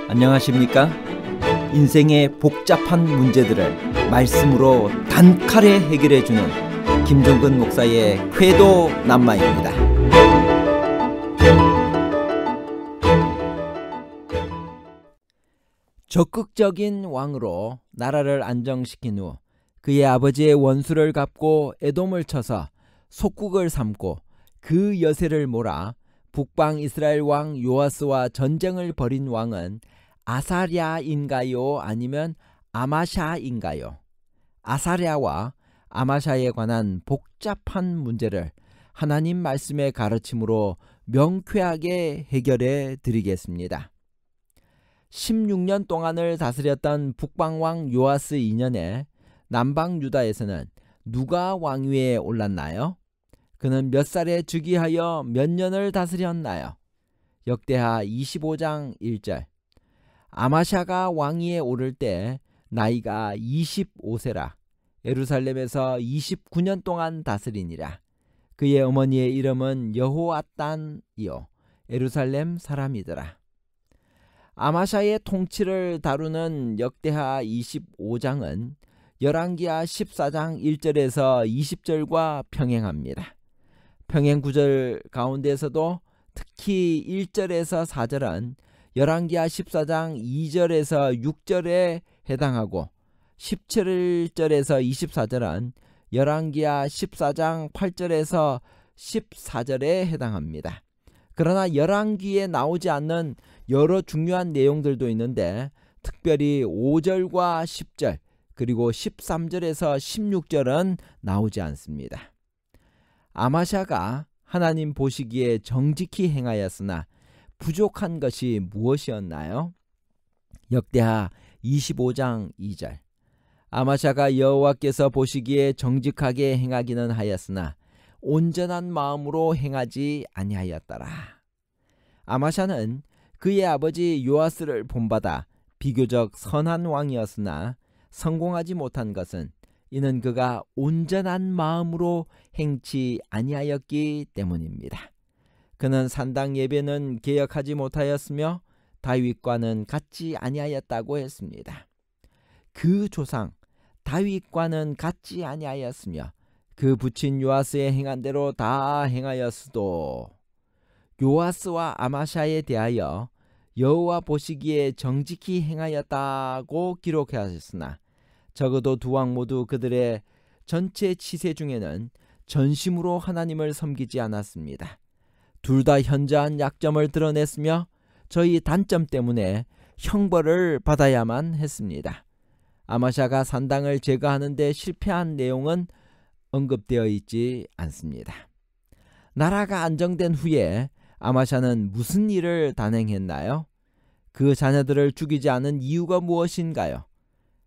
안녕하십니까? 인생의 복잡한 문제들을 말씀으로 단칼에 해결해주는 김종근 목사의 쾌도 남마입니다. 적극적인 왕으로 나라를 안정시킨 후 그의 아버지의 원수를 갚고 에돔을 쳐서 속국을 삼고 그 여세를 몰아 북방 이스라엘 왕 요아스와 전쟁을 벌인 왕은 아사랴인가요? 아니면 아마샤인가요? 아사랴와 아마샤에 관한 복잡한 문제를 하나님 말씀의 가르침으로 명쾌하게 해결해 드리겠습니다. 16년 동안을 다스렸던 북방왕 요아스 2년에 남방 유다에서는 누가 왕위에 올랐나요? 그는 몇 살에 즉위하여 몇 년을 다스렸나요? 역대하 25장 1절. 아마샤가 왕위에 오를 때 나이가 25세라 예루살렘에서 29년 동안 다스리니라. 그의 어머니의 이름은 여호앗단이요 예루살렘 사람이더라. 아마샤의 통치를 다루는 역대하 25장은 열왕기하 14장 1절에서 20절과 평행합니다. 평행 구절 가운데서도 특히 1절에서 4절은 열왕기하 14장 2절에서 6절에 해당하고 17절에서 24절은 열왕기하 14장 8절에서 14절에 해당합니다. 그러나 열왕기에 나오지 않는 여러 중요한 내용들도 있는데 특별히 5절과 10절 그리고 13절에서 16절은 나오지 않습니다. 아마샤가 하나님 보시기에 정직히 행하였으나 부족한 것이 무엇이었나요? 역대하 25장 2절. 아마샤가 여호와께서 보시기에 정직하게 행하기는 하였으나 온전한 마음으로 행하지 아니하였더라. 아마샤는 그의 아버지 요아스를 본받아 비교적 선한 왕이었으나 성공하지 못한 것은 이는 그가 온전한 마음으로 행치 아니하였기 때문입니다. 그는 산당 예배는 개혁하지 못하였으며 다윗과는 같지 아니하였다고 했습니다. 그 조상 다윗과는 같지 아니하였으며 그 부친 요아스의 행한 대로 다 행하였으도 요아스와 아마샤에 대하여 여호와 보시기에 정직히 행하였다고 기록하였으나 적어도 두 왕 모두 그들의 전체 치세 중에는 전심으로 하나님을 섬기지 않았습니다. 둘 다 현저한 약점을 드러냈으며 저희 단점 때문에 형벌을 받아야만 했습니다. 아마샤가 산당을 제거하는 데 실패한 내용은 언급되어 있지 않습니다. 나라가 안정된 후에 아마샤는 무슨 일을 단행했나요? 그 자녀들을 죽이지 않은 이유가 무엇인가요?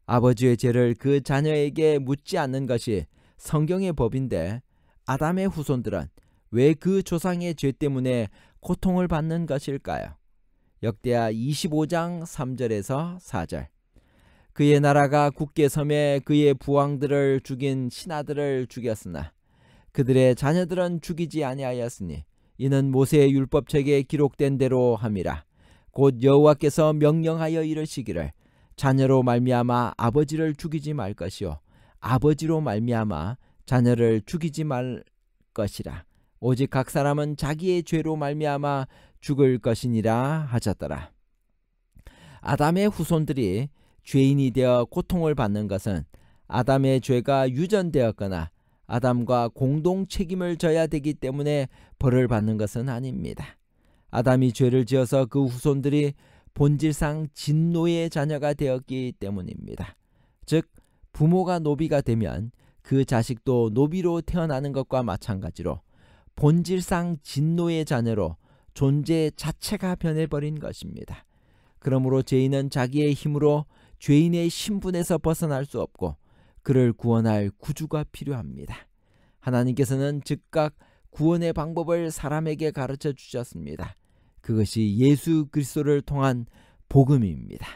아버지의 죄를 그 자녀에게 묻지 않는 것이 성경의 법인데 아담의 후손들은 왜 그 조상의 죄 때문에 고통을 받는 것일까요? 역대하 25장 3절에서 4절. 그의 나라가 굳게 섬에 그의 부왕들을 죽인 신하들을 죽였으나 그들의 자녀들은 죽이지 아니하였으니 이는 모세의 율법책에 기록된 대로 함이라. 곧 여호와께서 명령하여 이르시기를 자녀로 말미암아 아버지를 죽이지 말 것이요 아버지로 말미암아 자녀를 죽이지 말 것이라. 오직 각 사람은 자기의 죄로 말미암아 죽을 것이니라 하셨더라. 아담의 후손들이 죄인이 되어 고통을 받는 것은 아담의 죄가 유전되었거나 아담과 공동 책임을 져야 되기 때문에 벌을 받는 것은 아닙니다. 아담이 죄를 지어서 그 후손들이 본질상 진노의 자녀가 되었기 때문입니다. 즉 부모가 노비가 되면 그 자식도 노비로 태어나는 것과 마찬가지로 본질상 진노의 자녀로 존재 자체가 변해버린 것입니다. 그러므로 죄인은 자기의 힘으로 죄인의 신분에서 벗어날 수 없고 그를 구원할 구주가 필요합니다. 하나님께서는 즉각 구원의 방법을 사람에게 가르쳐 주셨습니다. 그것이 예수 그리스도를 통한 복음입니다.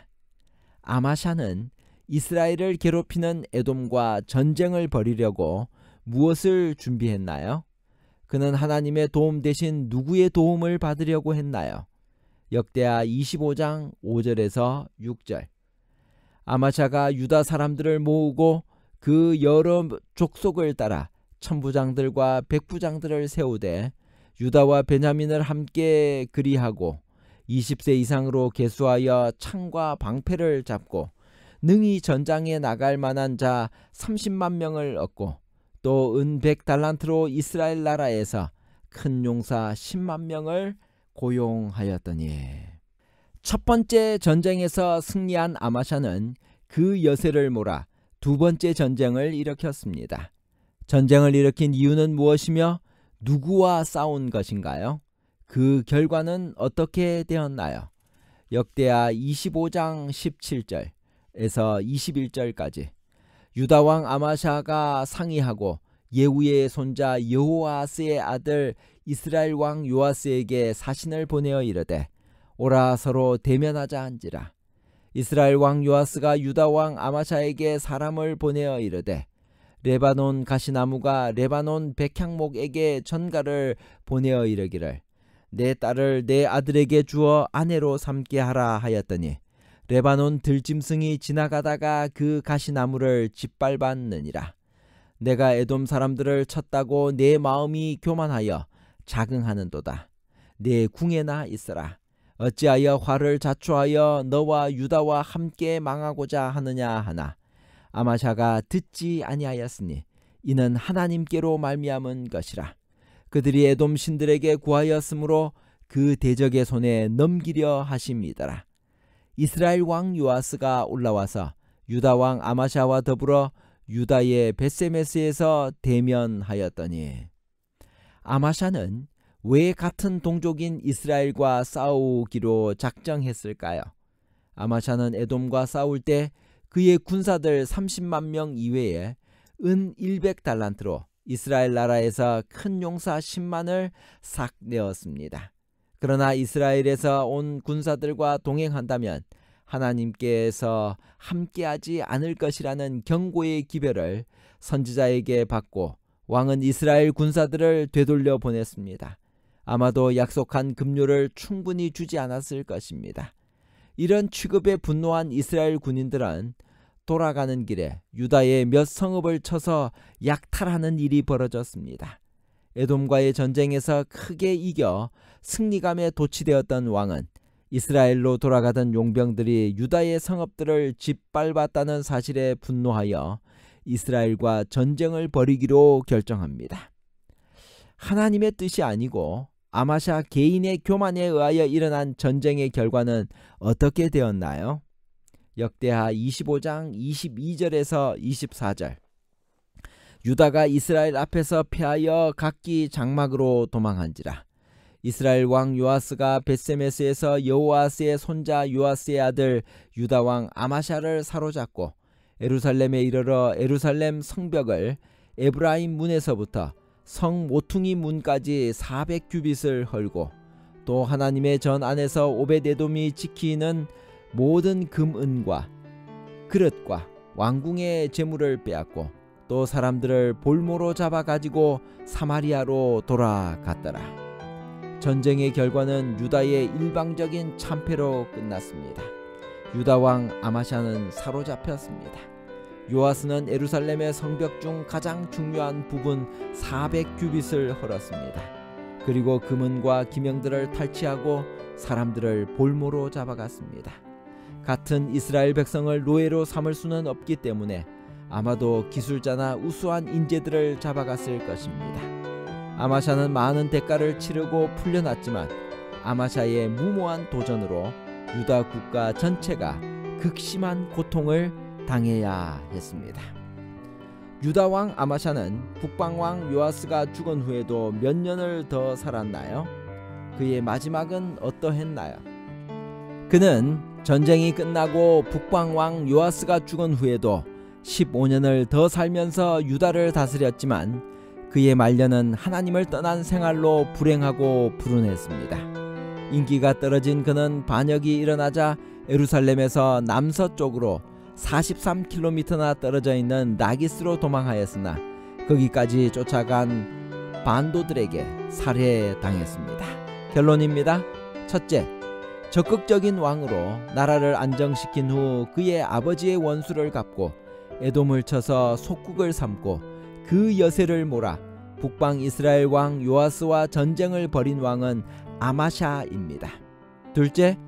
아마샤는 이스라엘을 괴롭히는 에돔과 전쟁을 벌이려고 무엇을 준비했나요? 그는 하나님의 도움 대신 누구의 도움을 받으려고 했나요? 역대하 25장 5절에서 6절. 아마샤가 유다 사람들을 모으고 그 여러 족속을 따라 천부장들과 백부장들을 세우되 유다와 베냐민을 함께 그리하고 20세 이상으로 계수하여 창과 방패를 잡고 능히 전장에 나갈 만한 자 30만 명을 얻고 또 은 100달란트로 이스라엘 나라에서 큰 용사 10만 명을 고용하였더니. 첫 번째 전쟁에서 승리한 아마샤는 그 여세를 몰아 두 번째 전쟁을 일으켰습니다. 전쟁을 일으킨 이유는 무엇이며 누구와 싸운 것인가요? 그 결과는 어떻게 되었나요? 역대하 25장 17절에서 21절까지. 유다왕 아마샤가 상의하고 예후의 손자 여호아스의 아들 이스라엘 왕 요아스에게 사신을 보내어 이르되 오라 서로 대면하자 한지라. 이스라엘 왕 요아스가 유다 왕 아마샤에게 사람을 보내어 이르되 레바논 가시나무가 레바논 백향목에게 전가를 보내어 이르기를 내 딸을 내 아들에게 주어 아내로 삼게 하라 하였더니 레바논 들짐승이 지나가다가 그 가시나무를 짓밟았느니라. 내가 에돔 사람들을 쳤다고 내 마음이 교만하여 자긍하는도다. 내 궁에나 있으라. 어찌하여 화를 자초하여 너와 유다와 함께 망하고자 하느냐 하나 아마샤가 듣지 아니하였으니 이는 하나님께로 말미암은 것이라. 그들이 에돔 신들에게 구하였으므로 그 대적의 손에 넘기려 하심이더라. 이스라엘 왕 요아스가 올라와서 유다 왕 아마샤와 더불어 유다의 벳세메스에서 대면하였더니. 아마샤는 왜 같은 동족인 이스라엘과 싸우기로 작정했을까요? 아마샤는 에돔과 싸울 때 그의 군사들 30만 명 이외에 은 100달란트로 이스라엘 나라에서 큰 용사 10만을 싹 내었습니다. 그러나 이스라엘에서 온 군사들과 동행한다면 하나님께서 함께하지 않을 것이라는 경고의 기별을 선지자에게 받고 왕은 이스라엘 군사들을 되돌려 보냈습니다. 아마도 약속한 급료를 충분히 주지 않았을 것입니다. 이런 취급에 분노한 이스라엘 군인들은 돌아가는 길에 유다의 몇 성읍을 쳐서 약탈하는 일이 벌어졌습니다. 에돔과의 전쟁에서 크게 이겨 승리감에 도취되었던 왕은 이스라엘로 돌아가던 용병들이 유다의 성읍들을 짓밟았다는 사실에 분노하여 이스라엘과 전쟁을 벌이기로 결정합니다. 하나님의 뜻이 아니고 아마샤 개인의 교만에 의하여 일어난 전쟁의 결과는 어떻게 되었나요? 역대하 25장 22절에서 24절. 유다가 이스라엘 앞에서 패하여 각기 장막으로 도망한지라. 이스라엘 왕 요아스가 벳세메스에서 여호아스의 손자 요아스의 아들 유다 왕 아마샤를 사로잡고 에루살렘에 이르러 에루살렘 성벽을 에브라임 문에서부터 성 모퉁이 문까지 400규빗을 헐고 또 하나님의 전 안에서 오벳에돔이 지키는 모든 금은과 그릇과 왕궁의 재물을 빼앗고 또 사람들을 볼모로 잡아가지고 사마리아로 돌아갔더라. 전쟁의 결과는 유다의 일방적인 참패로 끝났습니다. 유다 왕 아마샤는 사로잡혔습니다. 요아스는 에루살렘의 성벽 중 가장 중요한 부분 400규빗을 헐었습니다. 그리고 금은과 기명들을 탈취하고 사람들을 볼모로 잡아갔습니다. 같은 이스라엘 백성을 노예로 삼을 수는 없기 때문에 아마도 기술자나 우수한 인재들을 잡아갔을 것입니다. 아마샤는 많은 대가를 치르고 풀려났지만 아마샤의 무모한 도전으로 유다 국가 전체가 극심한 고통을 당해야 했습니다. 유다 왕 아마샤는 북방 왕 요아스가 죽은 후에도 몇 년을 더 살았나요? 그의 마지막은 어떠했나요? 그는 전쟁이 끝나고 북방 왕 요아스가 죽은 후에도 15년을 더 살면서 유다를 다스렸지만 그의 말년은 하나님을 떠난 생활로 불행하고 불운했습니다. 인기가 떨어진 그는 반역이 일어나자 에루살렘에서 남서쪽으로 43km나 떨어져 있는 라기스로 도망하였으나 거기까지 쫓아간 반도들에게 살해당했습니다. 결론입니다. 첫째, 적극적인 왕으로 나라를 안정시킨 후 그의 아버지의 원수를 갚고 에돔을 쳐서 속국을 삼고 그 여세를 몰아 북방 이스라엘 왕 요아스와 전쟁을 벌인 왕은 아마샤입니다. 둘째,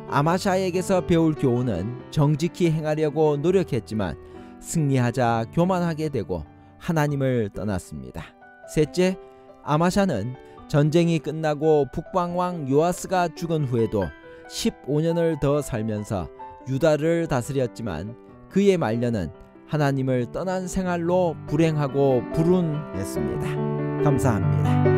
아마샤에게서 배울 교훈은 정직히 행하려고 노력했지만 승리하자 교만하게 되고 하나님을 떠났습니다. 셋째, 아마샤는 전쟁이 끝나고 북방왕 요아스가 죽은 후에도 15년을 더 살면서 유다를 다스렸지만 그의 말년은 하나님을 떠난 생활로 불행하고 불운했습니다. 감사합니다.